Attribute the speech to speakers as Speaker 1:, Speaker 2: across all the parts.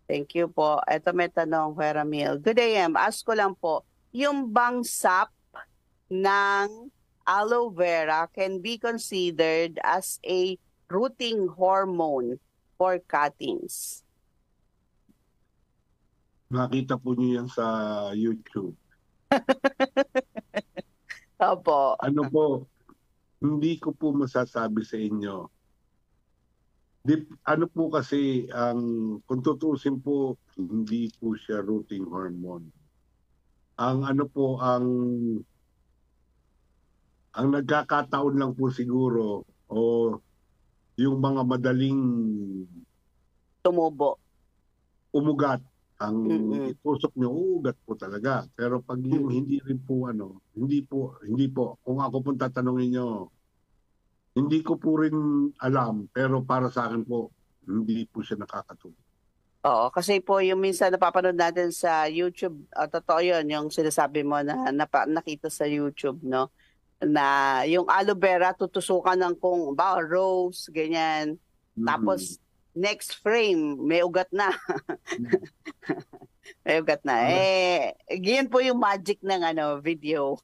Speaker 1: Thank you po. Ito may tanong, Kuya Ramil. Good day, ma'am. Ask ko lang po, yung bang sap ng aloe vera can be considered as a rooting hormone for cuttings?
Speaker 2: Nakita po niyo yan sa YouTube.
Speaker 1: Opo.
Speaker 2: Ano po, hindi ko po masasabi sa inyo. Ano po kasi, kung tutuusin po, hindi po siya rooting hormone. Ang ano po, ang nagkakataon lang po siguro, o yung mga madaling
Speaker 1: Tumubo.
Speaker 2: umugat, ang
Speaker 1: Mm-mm.
Speaker 2: itusok nyo, uugat po talaga. Pero pag yung
Speaker 1: Mm-mm.
Speaker 2: hindi rin po, hindi po. Kung ako po tatanungin nyo, hindi ko po rin alam, pero para sa akin po, hindi po siya nakakatulong.
Speaker 1: Oo, kasi po yung minsan napapanood natin sa YouTube, totoo yun, yung sinasabi mo na nakita sa YouTube, no? Na yung aloe vera tutusukan ng kung ba rose, ganyan.
Speaker 2: Mm.
Speaker 1: Tapos next frame, may ugat na. May ugat na.
Speaker 2: Para,
Speaker 1: Yun po yung magic ng video.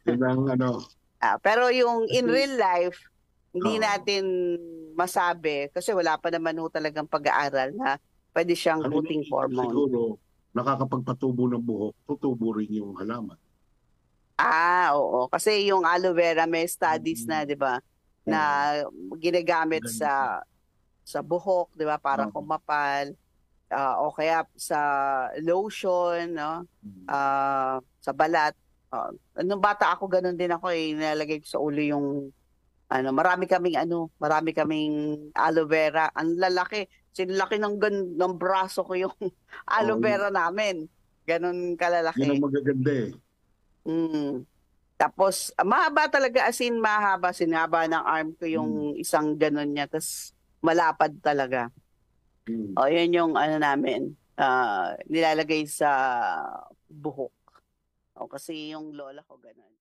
Speaker 2: yun ang ano,
Speaker 1: Pero yung in
Speaker 2: kasi,
Speaker 1: real life, hindi
Speaker 2: oo,
Speaker 1: natin masabi kasi wala pa naman ho talagang pag-aaral na pwede siyang
Speaker 2: ang
Speaker 1: rooting
Speaker 2: iniisip
Speaker 1: hormone.
Speaker 2: siguro, nakakapagpatubo ng buhok, tutubo rin yung halaman.
Speaker 1: Oo. Kasi yung aloe vera may studies na,
Speaker 2: Mm.
Speaker 1: 'di ba, na
Speaker 2: Oo,
Speaker 1: ginagamit
Speaker 2: maganda po.
Speaker 1: sa buhok, 'di ba, para
Speaker 2: Oo.
Speaker 1: kumapal, o kaya sa lotion, no?
Speaker 2: Mm.
Speaker 1: Sa balat. Nung bata ako, ganun din ako nilalagay ko sa ulo yung marami kaming aloe vera. Ang lalaki. Sinlaki ng braso ko yung aloe
Speaker 2: Oo,
Speaker 1: vera namin. Ganun
Speaker 2: yun ang
Speaker 1: kalalaki.
Speaker 2: magaganda eh.
Speaker 1: Mm. Tapos, mahaba talaga, as in mahaba. Sinaba ng arm ko
Speaker 2: Mm.
Speaker 1: yung isang ganun niya. Tapos, malapad talaga.
Speaker 2: Mm.
Speaker 1: O, yun yung namin. Nilalagay sa buhok. O, kasi yung lola ko ganun.